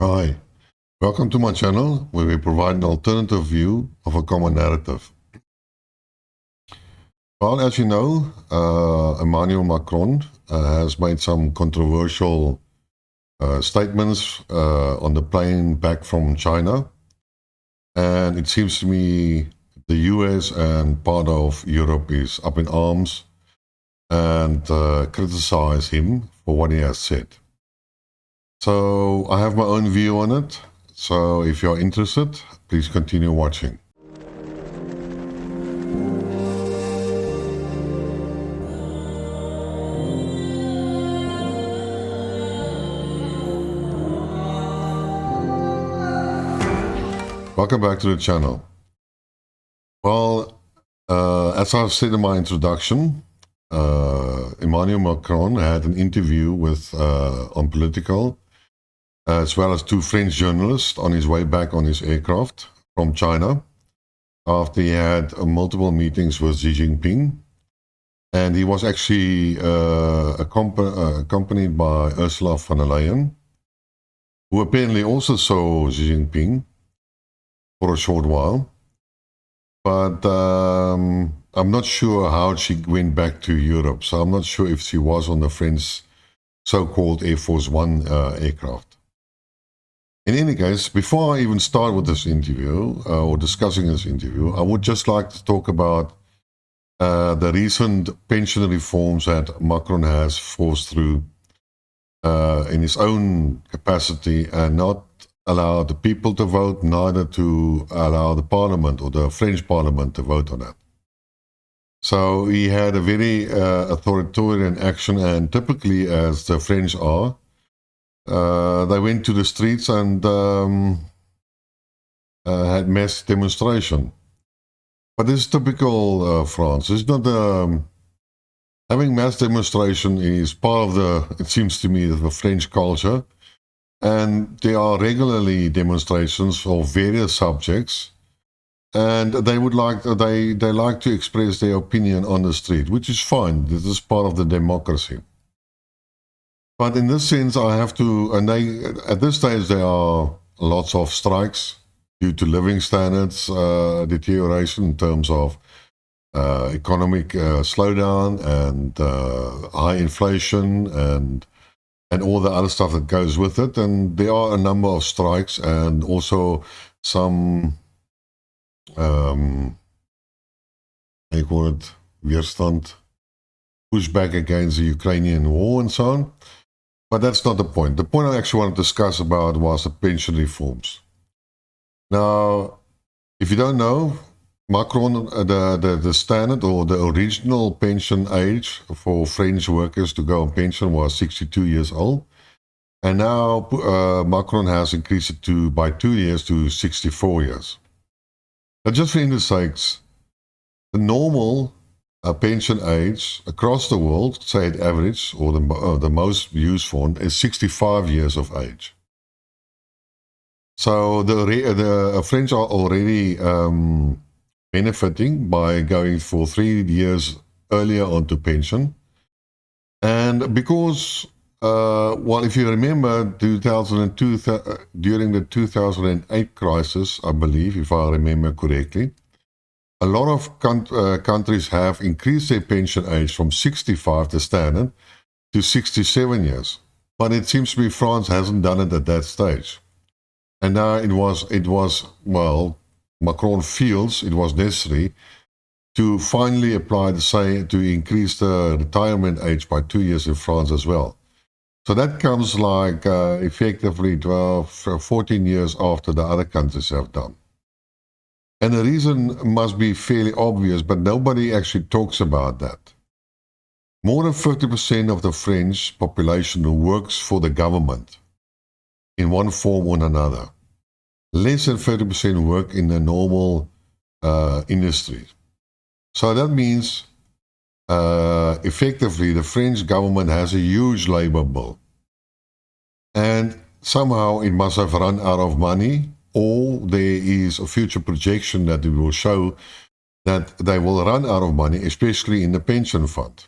Hi, welcome to my channel where we provide an alternative view of a common narrative. Well, as you know, Emmanuel Macron has made some controversial statements on the plane back from China. And it seems to me the US and part of Europe is up in arms and criticize him for what he has said. So I have my own view on it. So if you're interested, please continue watching. Welcome back to the channel. Well, as I've said in my introduction, Emmanuel Macron had an interview with on Political, as well as two French journalists on his way back on his aircraft from China, after he had multiple meetings with Xi Jinping. And he was actually accompanied by Ursula von der Leyen, who apparently also saw Xi Jinping for a short while. But I'm not sure how she went back to Europe. So I'm not sure if she was on the French so-called Air Force One aircraft. In any case, before I even start with this interview or discussing this interview, I would just like to talk about the recent pension reforms that Macron has forced through in his own capacity and not allow the people to vote, neither to allow the parliament or the French parliament to vote on that. So he had a very authoritarian action, and typically, as the French are, they went to the streets and had mass demonstration. But this is typical France. It's not having mass demonstration is part of the, it seems to me, the French culture. And there are regularly demonstrations for various subjects, and they like to express their opinion on the street, which is fine. This is part of the democracy. But in this sense, I have to, and at this stage there are lots of strikes due to living standards deterioration in terms of economic slowdown and high inflation and all the other stuff that goes with it. And there are a number of strikes and also some, how you call it, weerstand, pushback against the Ukrainian war and so on. But that's not the point. The point I actually want to discuss about was the pension reforms. Now, if you don't know, Macron, the standard or the original pension age for French workers to go on pension was 62 years old. And now Macron has increased it by 2 years to 64 years. But just for instance sakes, the normal pension age across the world, say at average, or the most used form, is 65 years of age. So the French are already benefiting by going for 3 years earlier onto pension. And because, well, if you remember 2002, during the 2008 crisis, I believe, if I remember correctly, a lot of countries have increased their pension age from 65, the standard, to 67 years. But it seems to be France hasn't done it at that stage. And now it was, well, Macron feels it was necessary to finally apply to increase the retirement age by 2 years in France as well. So that comes like effectively 12, 14 years after the other countries have done. And the reason must be fairly obvious, but nobody actually talks about that. More than 50% of the French population works for the government in one form or another. Less than 30% work in the normal industry. So that means effectively the French government has a huge labor bill. And somehow it must have run out of money, or there is a future projection that it will show that they will run out of money, especially in the pension fund.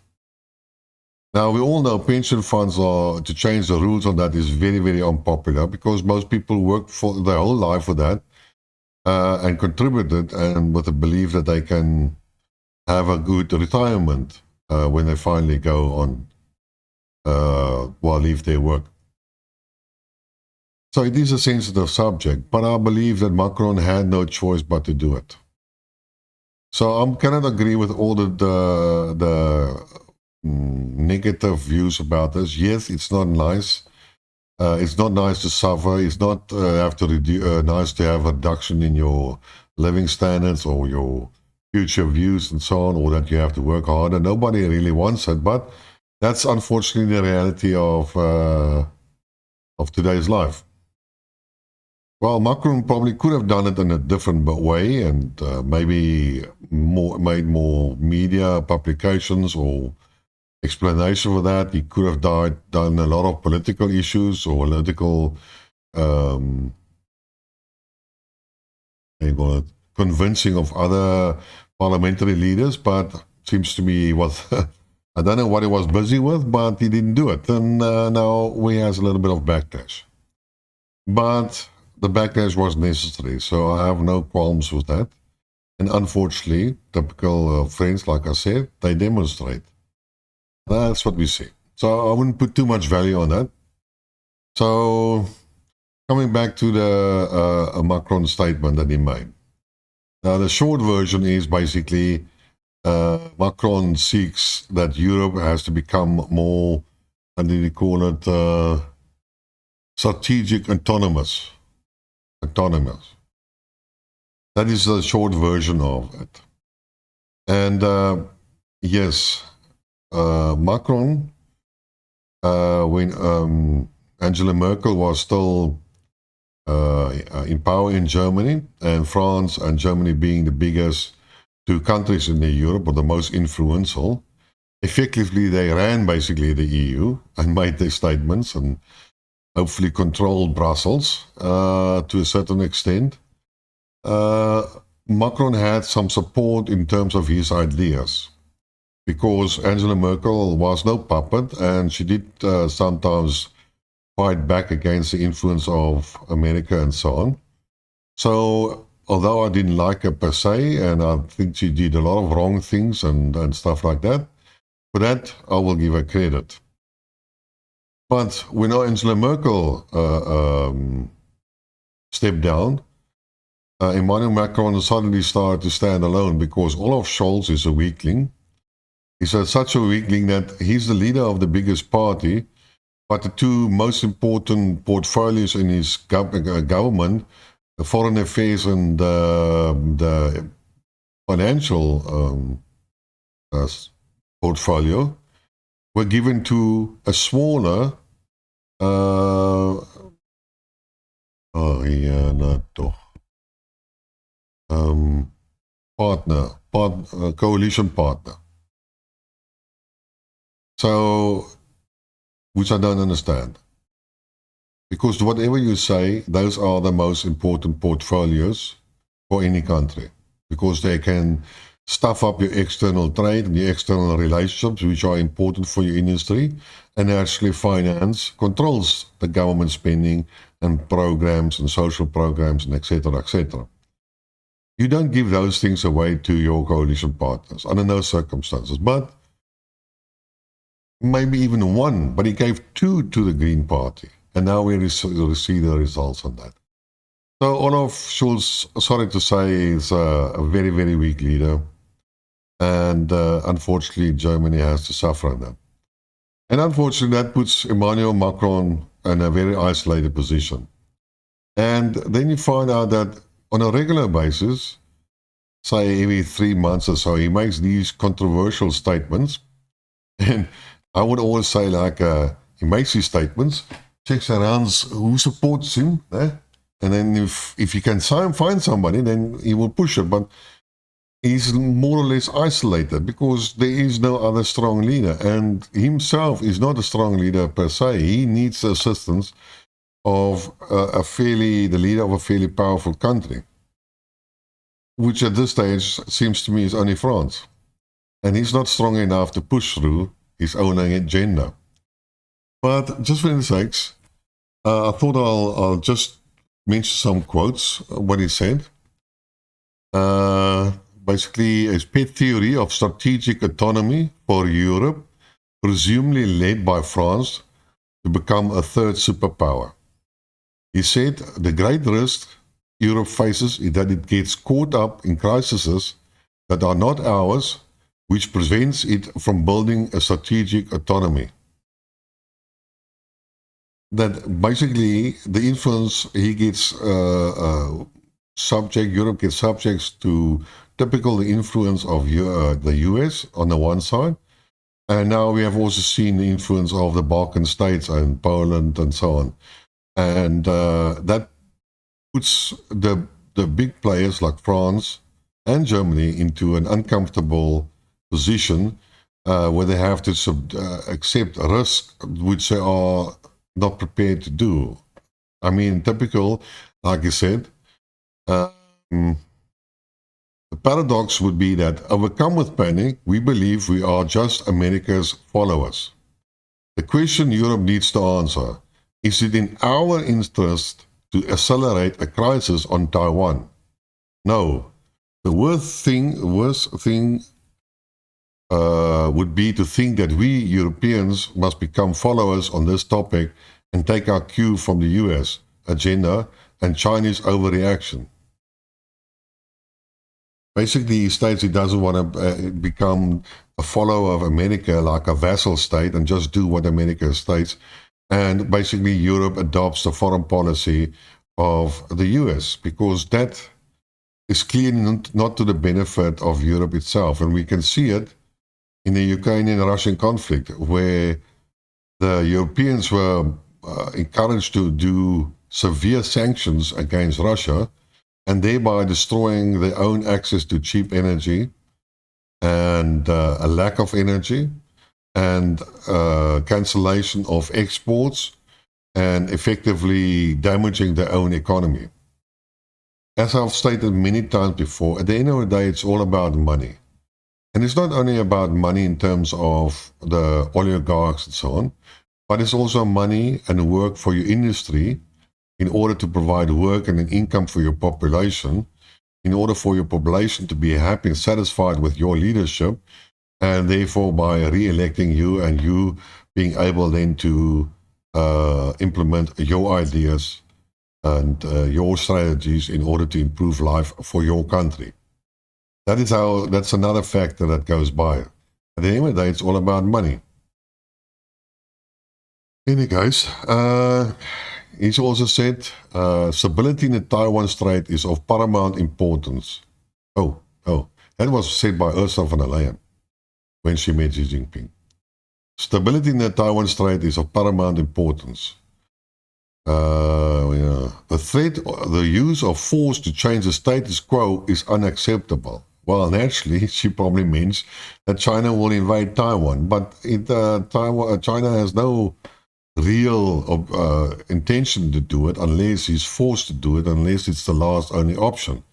Now, we all know pension funds are, to change the rules on that is very, very unpopular because most people work for their whole life for that and contributed and with the belief that they can have a good retirement when they finally go on, leave their work. So it is a sensitive subject, but I believe that Macron had no choice but to do it. So I cannot agree with all the negative views about this. Yes, it's not nice. It's not nice to suffer. It's not nice to have a reduction in your living standards or your future views and so on, or that you have to work harder. Nobody really wants it, but that's unfortunately the reality of today's life. Well, Macron probably could have done it in a different way and maybe made more media publications or explanation for that. He could have done a lot of political issues or political convincing of other parliamentary leaders, but seems to me he was I don't know what he was busy with, but he didn't do it, and now he has a little bit of backlash. But the backlash was necessary, so I have no qualms with that. And unfortunately, typical French, like I said, they demonstrate. That's what we see. So I wouldn't put too much value on that. So coming back to the Macron statement that he made. Now the short version is basically Macron seeks that Europe has to become more, how do you call it, strategic autonomous. That is the short version of it. And yes, Macron, when Angela Merkel was still in power in Germany, and France and Germany being the biggest two countries in Europe, or the most influential, effectively they ran basically the EU and made their statements and hopefully controlled Brussels to a certain extent. Macron had some support in terms of his ideas, because Angela Merkel was no puppet, and she did sometimes fight back against the influence of America and so on. So although I didn't like her per se, and I think she did a lot of wrong things and stuff like that, for that I will give her credit. But when Angela Merkel stepped down, Emmanuel Macron suddenly started to stand alone, because Olaf Scholz is a weakling. He's such a weakling that he's the leader of the biggest party, but the two most important portfolios in his government, the foreign affairs and the financial portfolio, were given to a smaller coalition partner. So, which I don't understand. Because whatever you say, those are the most important portfolios for any country. Because they can stuff up your external trade and your external relationships, which are important for your industry, and actually finance controls the government spending and programs and social programs and etc., etc. You don't give those things away to your coalition partners under no circumstances, but maybe even one, but he gave two to the Green Party, and now we see the results on that. So Olaf Scholz, sorry to say, is a very, very weak leader, and unfortunately Germany has to suffer on that. And unfortunately that puts Emmanuel Macron in a very isolated position. And then you find out that on a regular basis, say every 3 months or so, he makes these controversial statements. And I would always say, like, he makes these statements, checks around who supports him, and then if he can find somebody, then he will push it. But he's more or less isolated because there is no other strong leader, and himself is not a strong leader per se. He needs the assistance of the leader of a fairly powerful country, which at this stage seems to me is only France. And he's not strong enough to push through his own agenda. But just for the sakes, I thought I'll just mention some quotes, what he said. Basically, his pet theory of strategic autonomy for Europe, presumably led by France, to become a third superpower. He said the great risk Europe faces is that it gets caught up in crises that are not ours, which prevents it from building a strategic autonomy. That basically the influence he gets Europe gets subjects to typical influence of the US on the one side, and now we have also seen the influence of the Balkan states and Poland and so on, and that puts the big players like France and Germany into an uncomfortable position where they have to accept risk which they are not prepared to do. I mean, typical, like I said, the paradox would be that overcome with panic, we believe we are just America's followers. The question Europe needs to answer, is it in our interest to accelerate a crisis on Taiwan? No. The worst thing would be to think that we Europeans must become followers on this topic and take our cue from the US agenda and Chinese overreaction. Basically, he states he doesn't want to become a follower of America like a vassal state and just do what America states. And basically, Europe adopts the foreign policy of the US because that is clearly not to the benefit of Europe itself. And we can see it in the Ukrainian-Russian conflict, where the Europeans were encouraged to do severe sanctions against Russia, and thereby destroying their own access to cheap energy and a lack of energy and cancellation of exports and effectively damaging their own economy. As I've stated many times before, at the end of the day, it's all about money. And it's not only about money in terms of the oligarchs and so on, but it's also money and work for your industry in order to provide work and an income for your population, in order for your population to be happy and satisfied with your leadership, and therefore by re-electing you and you being able then to implement your ideas and your strategies in order to improve life for your country. That's another factor that goes by. At the end of the day, it's all about money. Anyway, guys, he's also said stability in the Taiwan Strait is of paramount importance. Oh, that was said by Ursula von der Leyen when she met Xi Jinping. Stability in the Taiwan Strait is of paramount importance. The threat, the use of force to change the status quo is unacceptable. Well, naturally, she probably means that China will invade Taiwan, but China has no real intention to do it unless he's forced to do it, unless it's the last only option.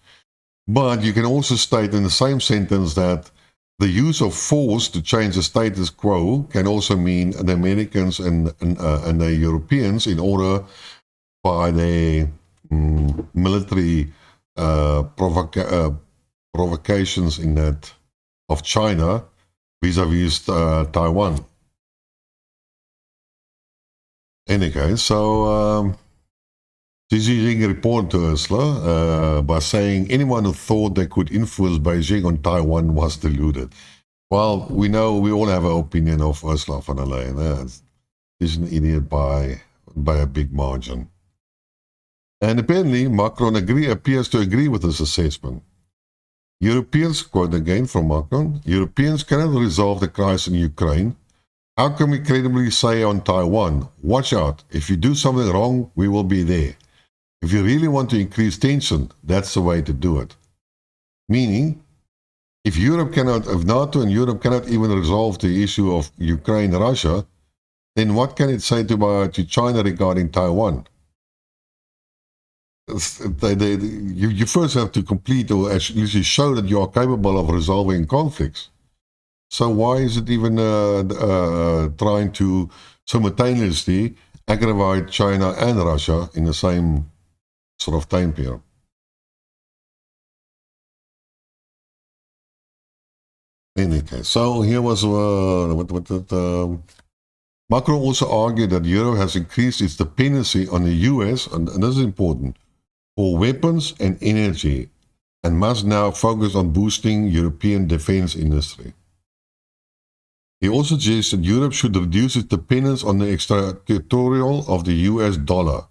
But you can also state in the same sentence that the use of force to change the status quo can also mean the Americans and the Europeans, in order by their military provocations in that of China vis-a-vis Taiwan. Anyway, so Xi Jinping reported to Ursula by saying anyone who thought they could influence Beijing on Taiwan was deluded. Well, we all have an opinion of Ursula von der Leyen. She's an idiot by a big margin. And apparently, Macron appears to agree with this assessment. Europeans, quote again from Macron, Europeans cannot resolve the crisis in Ukraine. How can we credibly say on Taiwan, watch out, if you do something wrong, we will be there. If you really want to increase tension, that's the way to do it. Meaning, if NATO and Europe cannot even resolve the issue of Ukraine and Russia, then what can it say to China regarding Taiwan? You first have to complete, or actually show that you are capable of resolving conflicts. So why is it even trying to simultaneously aggravate China and Russia in the same sort of time period? In any case, so here was Macron also argued that Europe has increased its dependency on the US, and this is important, for weapons and energy, and must now focus on boosting European defense industry. He also suggested Europe should reduce its dependence on the extraterritorial of the US dollar,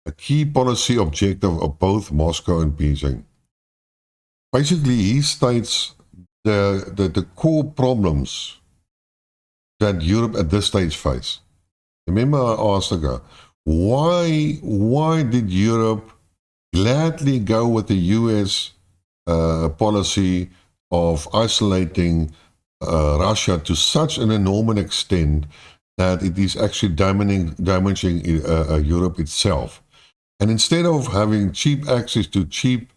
a key policy objective of both Moscow and Beijing. Basically, he states the core problems that Europe at this stage face. Remember, I asked ago, why did Europe gladly go with the US policy of isolating Russia to such an enormous extent that it is actually damaging Europe itself? And instead of having cheap access to cheap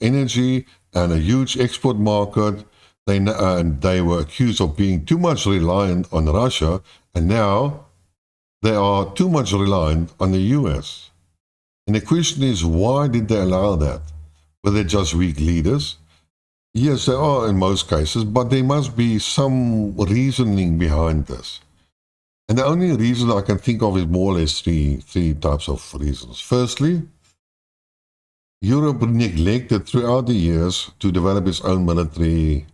energy and a huge export market, they were accused of being too much reliant on Russia, and now they are too much reliant on the US. And the question is, why did they allow that? Were they just weak leaders? Yes, they are in most cases, but there must be some reasoning behind this. And the only reason I can think of is more or less three types of reasons. Firstly, Europe neglected throughout the years to develop its own military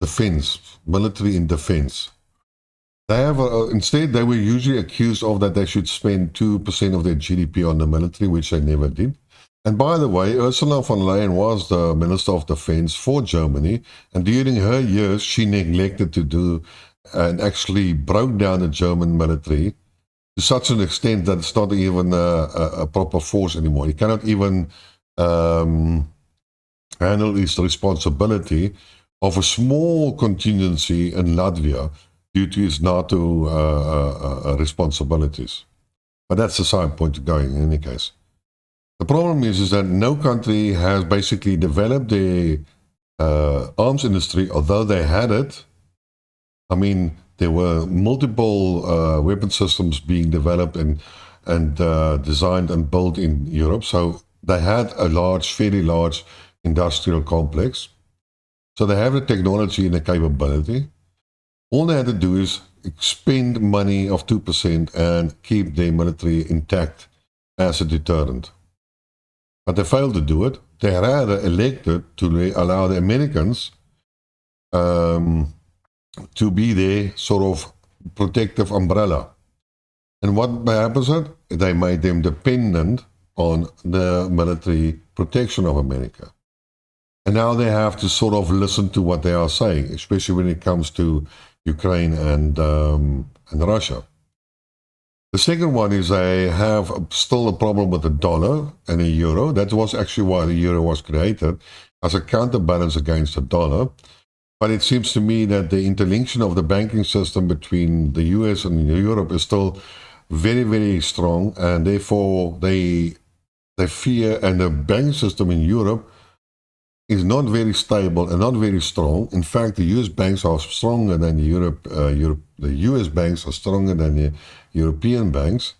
defense, military in defense. They have instead, they were usually accused of that they should spend 2% of their GDP on the military, which they never did. And by the way, Ursula von der Leyen was the Minister of Defense for Germany, and during her years, she neglected to do and actually broke down the German military to such an extent that it's not even a proper force anymore. You cannot even handle its responsibility of a small contingency in Latvia due to its NATO responsibilities. But that's the side point going in any case. The problem is that no country has basically developed the arms industry, although they had it. I mean, there were multiple weapon systems being developed and designed and built in Europe. So they had a fairly large industrial complex. So they have the technology and the capability. All they had to do is spend money of 2% and keep their military intact as a deterrent. But they failed to do it. They rather elected to allow the Americans to be their sort of protective umbrella. And what happens is they made them dependent on the military protection of America. And now they have to sort of listen to what they are saying, especially when it comes to Ukraine and Russia. The second one is they have still a problem with the dollar and the euro. That was actually why the euro was created, as a counterbalance against the dollar. But it seems to me that the interlinking of the banking system between the US and Europe is still very, very strong, and therefore they fear, and the banking system in Europe is not very stable and not very strong. In fact, the US banks are stronger than the US banks are stronger than the European banks,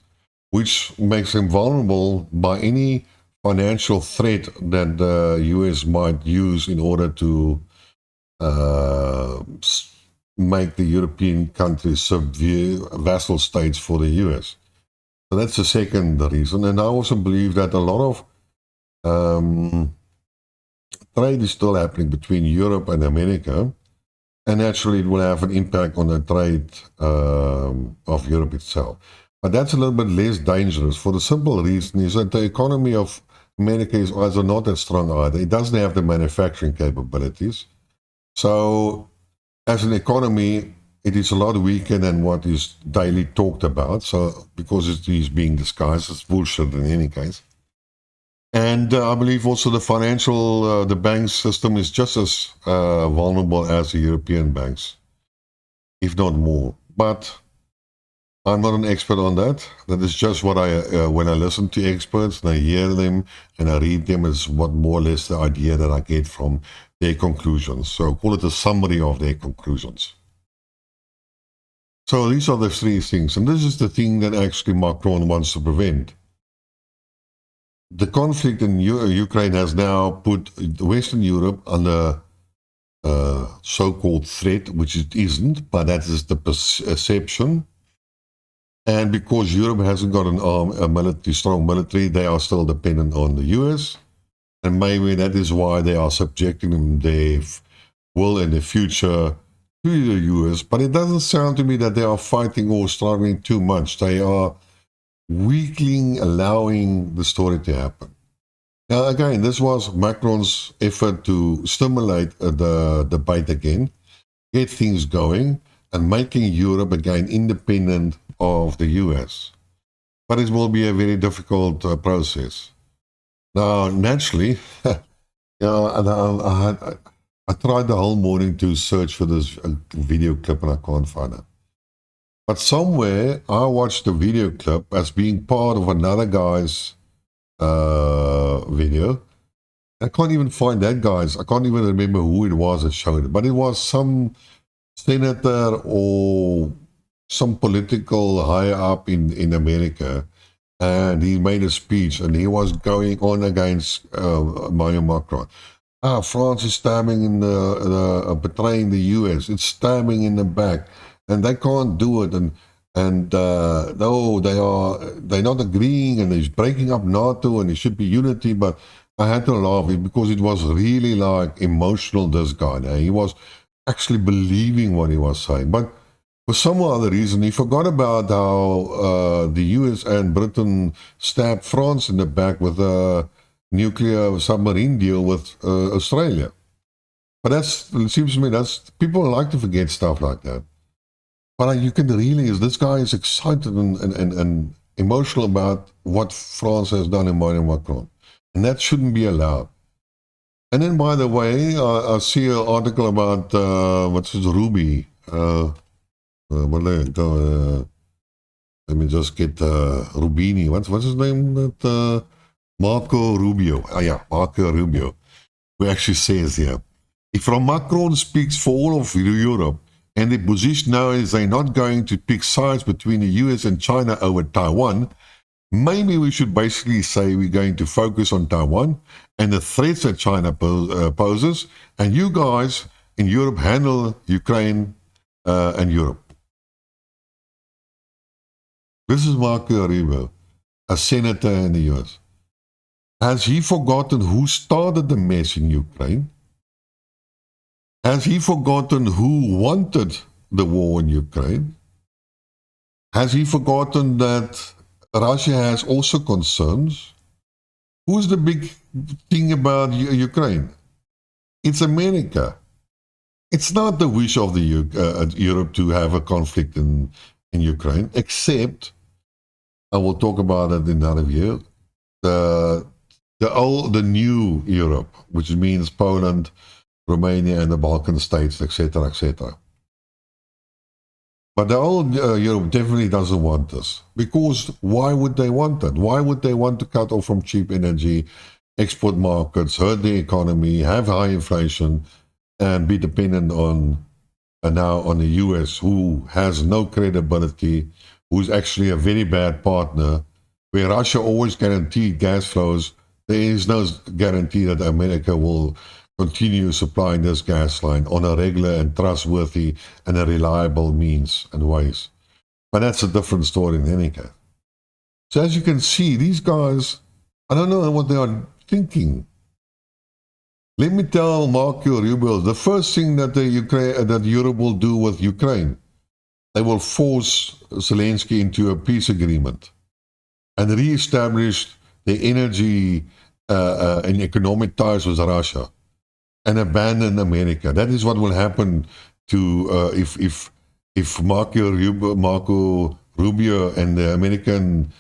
which makes them vulnerable by any financial threat that the US might use in order to make the European countries vassal states for the US. So that's the second reason. And I also believe that a lot of trade is still happening between Europe and America, and naturally it will have an impact on the trade of Europe itself. But that's a little bit less dangerous for the simple reason is that the economy of America is also not that strong either. It doesn't have the manufacturing capabilities. So as an economy, it is a lot weaker than what is daily talked about. So because it is being disguised as bullshit in any case. And I believe also the bank system is just as vulnerable as the European banks, if not more. But I'm not an expert on that. That is just what when I listen to experts and I hear them and I read them, is what more or less the idea that I get from their conclusions. So call it a summary of their conclusions. So these are the three things. And this is the thing that actually Macron wants to prevent. The conflict in Ukraine has now put Western Europe under so-called threat, which it isn't, but that is the perception. And because Europe hasn't got a strong military, they are still dependent on the US. And maybe that is why they are subjecting their will in the future to the US. But it doesn't sound to me that they are fighting or struggling too much. They are weakly allowing the story to happen. Now, again, this was Macron's effort to stimulate the debate again, get things going, and making Europe again independent of the US. But it will be a very difficult process. Now, naturally, I tried the whole morning to search for this video clip and I can't find it. But somewhere I watched the video clip as being part of another guy's video. I can't even find that guy's. I can't even remember who it was that showed it. But it was some senator or some political higher up in America. And he made a speech and he was going on against Emmanuel Macron. France is stabbing in betraying the US. It's stabbing in the back. And they can't do it, and no, they're not agreeing, and he's breaking up NATO, and it should be unity. But I had to laugh because it was really like emotional. This guy, he was actually believing what he was saying, but for some other reason he forgot about how the US and Britain stabbed France in the back with a nuclear submarine deal with Australia. But it seems to me people like to forget stuff like that. But you can really, this guy is excited and emotional about what France has done in Emmanuel Macron. And that shouldn't be allowed. And then, by the way, I see an article about, what's his, Ruby. Let me just get Rubini. What's his name? Marco Rubio. Yeah, Marco Rubio. Who actually says here, if Macron speaks for all of Europe, and the position now is they're not going to pick sides between the US and China over Taiwan, maybe we should basically say we're going to focus on Taiwan and the threats that China poses, and you guys in Europe handle Ukraine and Europe. This is Marco Rubio, a senator in the US. Has he forgotten who started the mess in Ukraine? Has he forgotten who wanted the war in Ukraine? Has he forgotten that Russia has also concerns? Who's the big thing about Ukraine? It's America. It's not the wish of the Europe to have a conflict in Ukraine, except, I will talk about it in another year, the new Europe, which means Poland, Romania and the Balkan states, etc., etc. But the old Europe definitely doesn't want this. Because why would they want that? Why would they want to cut off from cheap energy, export markets, hurt the economy, have high inflation, and be dependent on now on the US, who has no credibility, who's actually a very bad partner, where Russia always guaranteed gas flows. There is no guarantee that America will continue supplying this gas line on a regular and trustworthy and a reliable means and ways. But that's a different story in any case. So as you can see, these guys, I don't know what they are thinking. Let me tell Marco Rubio, the first thing that that Europe will do with Ukraine, they will force Zelensky into a peace agreement and re-establish the energy and economic ties with Russia, and abandon America. That is what will happen to if Marco Rubio and the American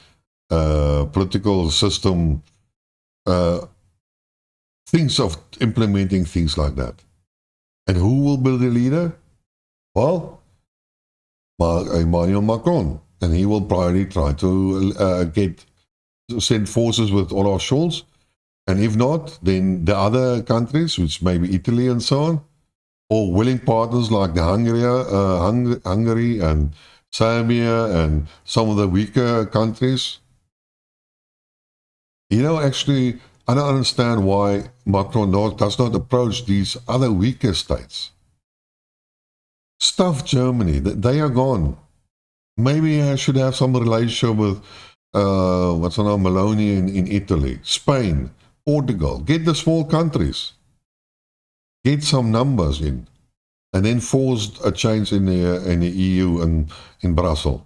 political system thinks of implementing things like that. And who will be the leader? Well, Emmanuel Macron. and he will probably try to send forces with Olaf Scholz. And if not, then the other countries, which may be Italy and so on, or willing partners like the Hungary and Serbia and some of the weaker countries. Actually, I don't understand why Macron does not approach these other weaker states. Stuff Germany, they are gone. Maybe I should have some relationship with, what's her name, Meloni in Italy, Spain, Portugal. Get the small countries. Get some numbers in. And then force a change in the EU and in Brussels.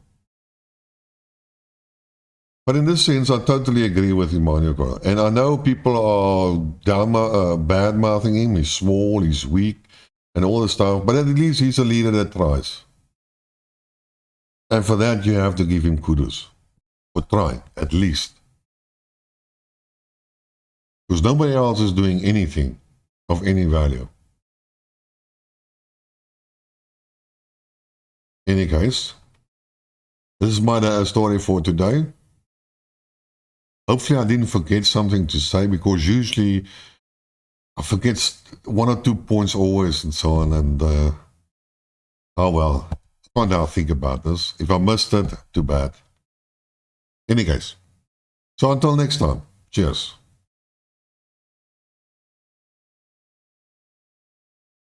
But in this sense, I totally agree with Emmanuel Macron. And I know people are bad-mouthing him. He's small, he's weak, and all this stuff. But at least he's a leader that tries. And for that, you have to give him kudos. For trying, at least. Because nobody else is doing anything of any value. In any case, this is my story for today. Hopefully I didn't forget something to say, because usually I forget one or 2 points always and so on. And oh well, I can't now think about this. If I missed it, too bad. In any case, so until next time, cheers.